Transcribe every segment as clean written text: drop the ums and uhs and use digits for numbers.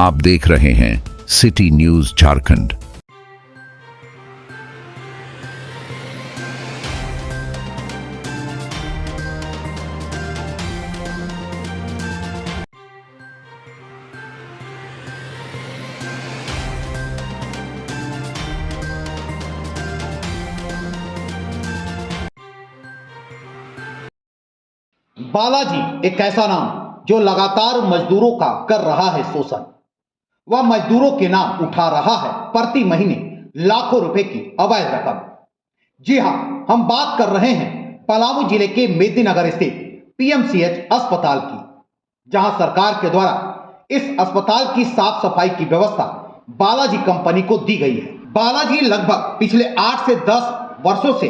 आप देख रहे हैं सिटी न्यूज झारखंड। बालाजी एक ऐसा नाम जो लगातार मजदूरों का कर रहा है शोषण। वह मजदूरों के नाम उठा रहा है प्रति महीने लाखों रुपए की अवैध रकम। जी हां, हम बात कर रहे हैं पलामू जिले के मेदिनीनगर स्थित पीएमसीएच अस्पताल की, जहां सरकार के द्वारा इस अस्पताल की साफ सफाई की व्यवस्था बालाजी कंपनी को दी गई है। बालाजी लगभग पिछले 8 से 10 वर्षों से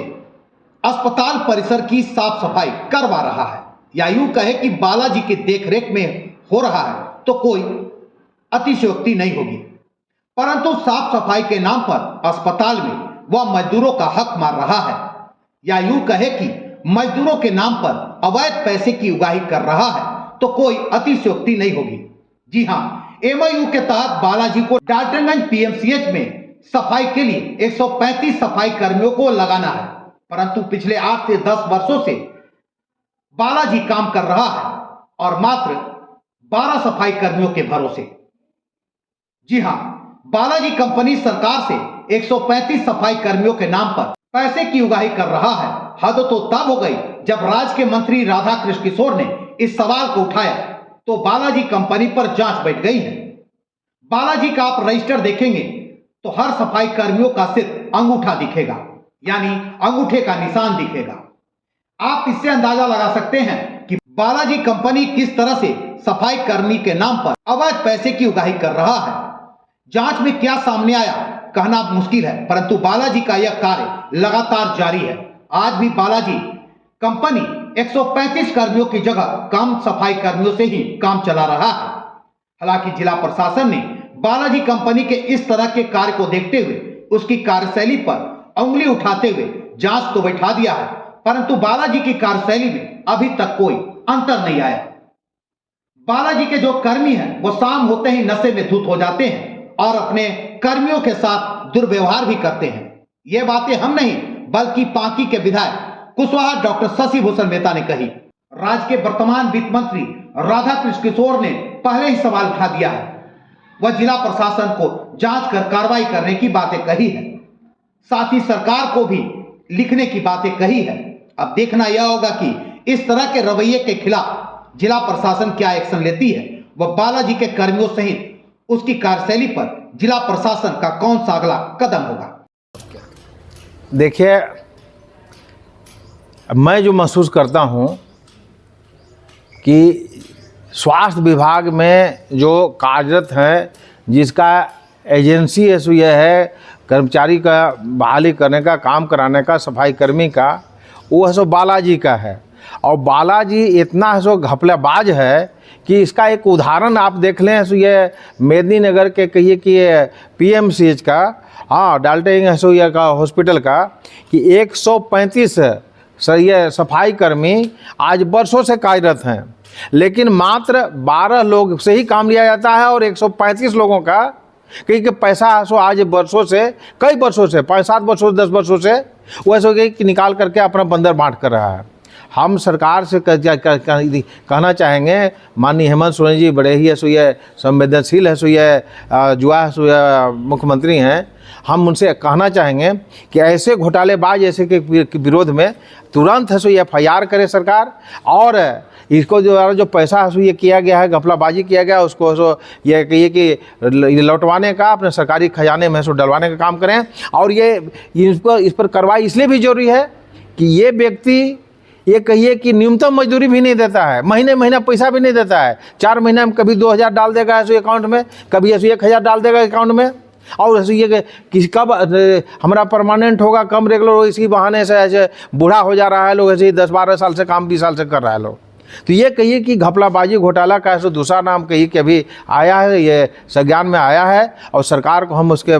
अस्पताल परिसर की साफ सफाई करवा रहा है, या यूं कहे कि बालाजी की देखरेख में हो रहा है तो कोई अतिशयोक्ति नहीं होगी। परंतु साफ सफाई के नाम पर अस्पताल में वह मजदूरों का हक मार रहा है, या यूं कहे कि मजदूरों के नाम पर अवैध पैसे की उगाही कर रहा है तो कोई अतिशयोक्ति नहीं होगी। जी हां, एमओयू के तहत बालाजी को डाल्टनगंज पीएमसीएच में सफाई के लिए 135 सफाई कर्मियों को लगाना है, परंतु पिछले 8 से 10 वर्षों से बालाजी काम कर रहा है और मात्र 12 सफाई कर्मियों के भरोसे। जी हां, बालाजी कंपनी सरकार से 135 सफाई कर्मियों के नाम पर पैसे की उगाही कर रहा है। हद तो तब हो गई जब राज्य के मंत्री राधा कृष्ण किशोर ने इस सवाल को उठाया तो बालाजी कंपनी पर जांच बैठ गई है। बालाजी का आप रजिस्टर देखेंगे तो हर सफाई कर्मियों का सिर्फ अंगूठा दिखेगा, यानी अंगूठे का निशान दिखेगा। आप इससे अंदाजा लगा सकते हैं कि बालाजी कंपनी किस तरह से सफाई कर्मी के नाम पर अवैध पैसे की उगाही कर रहा है। जांच में क्या सामने आया कहना मुश्किल है, परंतु बालाजी का यह कार्य लगातार जारी है। आज भी बालाजी कंपनी 135 कर्मियों की जगह कम सफाई कर्मियों से ही काम चला रहा है। हालांकि जिला प्रशासन ने बालाजी कंपनी के इस तरह के कार्य को देखते हुए उसकी कार्यशैली पर उंगली उठाते हुए जांच तो बैठा दिया है, परंतु बालाजी की कार्यशैली में अभी तक कोई अंतर नहीं आया। बालाजी के जो कर्मी हैं वो शाम होते ही नशे में धुत हो जाते हैं और अपने कर्मियों के साथ दुर्व्यवहार भी करते हैं। ये बातें हम नहीं बल्कि पांकी के विधायक कुशवाहा डॉक्टर शशि भूषण मेहता ने कही। राज्य के वर्तमान वित्त मंत्री राधा कृष्ण किशोर ने पहले ही सवाल उठा दिया है। वह जिला प्रशासन को जांच कर कार्रवाई करने की बातें कही है, साथ ही सरकार को भी लिखने की बातें कही है। अब देखना यह होगा कि इस तरह के रवैये के खिलाफ जिला प्रशासन क्या एक्शन लेती है। वह बालाजी के कर्मियों सहित उसकी कार्यशैली पर जिला प्रशासन का कौन सा अगला कदम होगा। देखिए, मैं जो महसूस करता हूं कि स्वास्थ्य विभाग में जो कार्यरत हैं, जिसका एजेंसी है सो यह है कर्मचारी का बहाली करने का, काम कराने का, सफाई कर्मी का, वो है सो बालाजी का है। और बालाजी इतना है सो घपलाबाज है कि इसका एक उदाहरण आप देख लें सो ये मेदिनीनगर के कहिए कि पीएमसीएच का, हाँ डाल्टनगंज है सो ये का हॉस्पिटल का, कि 135 ये सफाई कर्मी आज वर्षों से कार्यरत हैं, लेकिन मात्र 12 लोग से ही काम लिया जाता है और 135 लोगों का क्योंकि पैसा सो आज वर्षों से, कई वर्षों से, 5-7 वर्षों से, 10 वर्षों से वैसे कि निकाल करके अपना बंदर बांट कर रहा है। हम सरकार से कहना चाहेंगे, माननीय हेमंत सोरेन जी बड़े ही है सो ये संवेदनशील है सो ये जुआ है सो ये मुख्यमंत्री हैं, हम उनसे कहना चाहेंगे कि ऐसे घोटालेबाज ऐसे के विरोध में तुरंत है सो ये FIR करे सरकार, और इसको जो पैसा है सो ये किया गया है, घपलाबाजी किया गया है, उसको सो ये कहिए कि लौटवाने का, अपने सरकारी खजाने में सो डलवाने का काम करें। और ये इस पर कार्रवाई इसलिए भी जरूरी है कि ये व्यक्ति ये कहिए कि न्यूनतम मजदूरी भी नहीं देता है, महीना पैसा भी नहीं देता है। 4 महीने में कभी 2000 डाल देगा ऐसे अकाउंट में, कभी ऐसे 1000 डाल देगा अकाउंट में, और ऐसे ये कि कब हमारा परमानेंट होगा, कम रेगुलर हो, इसी बहाने से ऐसे बूढ़ा हो जा रहा है लोग, ऐसे 10-12 साल से काम 20 साल से कर रहा है लोग। तो ये कहिए कि घपलाबाजी घोटाला का ऐसा दूसरा नाम कहिए कि अभी आया है, ये संज्ञान में आया है, और सरकार को हम उसके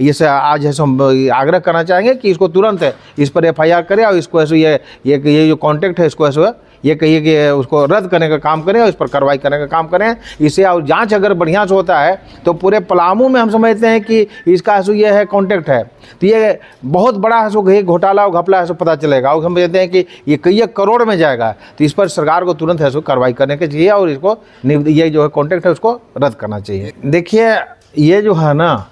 ये से आज है आग्रह करना चाहेंगे कि इसको तुरंत इस पर FIR करे और इसको ऐसे ये जो कॉन्टेक्ट है इसको ऐसे ये कहिए कि उसको रद्द करने का काम करें और इस पर कार्रवाई करने का काम करें। इसे और जांच अगर बढ़िया से होता है तो पूरे पलामू में हम समझते हैं कि इसका सो ये है कॉन्टेक्ट है, तो ये बहुत बड़ा है सो घोटाला और घपला है सो पता चलेगा और हम समझते हैं कि ये कई करोड़ में जाएगा। तो इस पर सरकार को तुरंत है सो कार्रवाई करने के चाहिए और इसको ये जो है कॉन्टेक्ट है उसको रद्द करना चाहिए। देखिए ये जो है ना,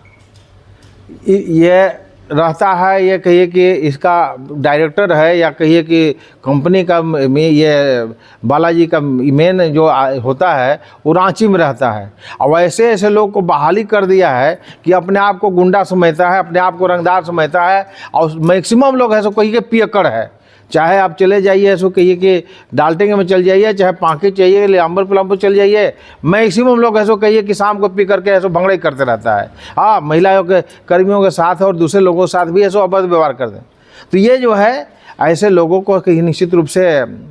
ये रहता है, ये कहिए कि इसका डायरेक्टर है या कहिए कि कंपनी का में ये बालाजी का मेन जो होता है वो रांची में रहता है। और ऐसे ऐसे लोग को बहाली कर दिया है कि अपने आप को गुंडा समझता है, अपने आप को रंगदार समझता है और मैक्सिमम लोग है सो कहिए कि पियक्कड़ है। चाहे आप चले जाइए ऐसो कहिए कि डाल्टेंगे में चल जाइए, चाहे पांकी चाहिए लियांबर पिलाम्बर चल जाइए, मैक्सिमम लोग ऐसो कहिए कि शाम को पी करके ऐसो भंगड़े करते रहता है। हाँ, महिलाओं के कर्मियों के साथ और दूसरे लोगों के साथ भी ऐसो अभद्र व्यवहार करते हैं। तो ये जो है ऐसे लोगों को निश्चित रूप से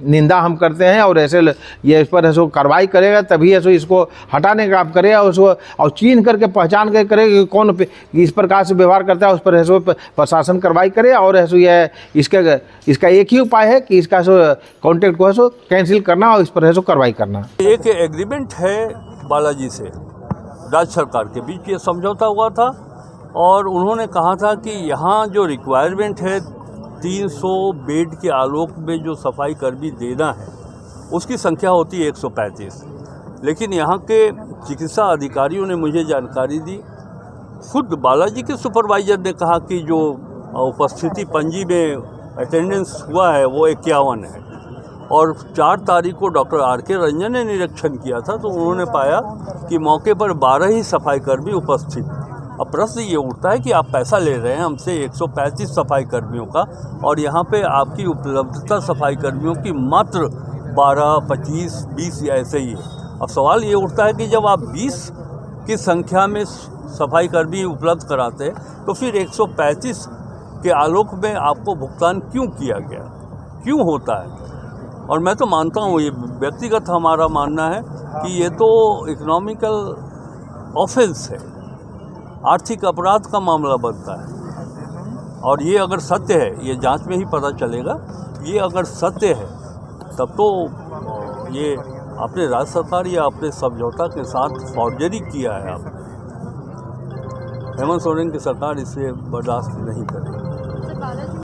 निंदा हम करते हैं और ऐसे ये इस पर ऐसो कार्रवाई करेगा तभी ऐसो इसको हटाने का काम करेगा और उसको और चीन करके पहचान कर करे कि कौन इस प्रकार से व्यवहार करता है, उस पर ऐसो प्रशासन कार्रवाई करे। और ऐसो ये इसका एक ही उपाय है कि इसका ऐसो कॉन्ट्रैक्ट को ऐसो कैंसिल करना और इस पर ऐसो कार्रवाई करना। एक एग्रीमेंट है बालाजी से राज्य सरकार के बीच, ये समझौता हुआ था और उन्होंने कहा था कि यहाँ जो रिक्वायरमेंट है 300 बेड के आलोक में जो सफाई कर्मी देना है उसकी संख्या होती है 135। लेकिन यहाँ के चिकित्सा अधिकारियों ने मुझे जानकारी दी, खुद बालाजी के सुपरवाइजर ने कहा कि जो उपस्थिति पंजी में अटेंडेंस हुआ है वो 51 है। और 4 तारीख को डॉक्टर RK रंजन ने निरीक्षण किया था तो उन्होंने पाया कि मौके पर 12 ही सफाई कर्मी उपस्थित। अब प्रश्न ये उठता है कि आप पैसा ले रहे हैं हमसे 135 सफाई कर्मियों का और यहाँ पे आपकी उपलब्धता सफाई कर्मियों की मात्र 12, 25, 20 या ऐसे ही है। अब सवाल ये उठता है कि जब आप 20 की संख्या में सफाई कर्मी उपलब्ध कराते हैं तो फिर 135 के आलोक में आपको भुगतान क्यों किया गया, क्यों होता है? और मैं तो मानता हूँ, ये व्यक्तिगत हमारा मानना है कि ये तो इकोनॉमिकल ऑफेंस है, आर्थिक अपराध का मामला बनता है। और ये अगर सत्य है, ये जांच में ही पता चलेगा, ये अगर सत्य है तब तो ये आपने राज्य सरकार या अपने समझौता के साथ फॉर्जरी किया है। आप हेमंत सोरेन की सरकार इसे बर्दाश्त नहीं करेगी।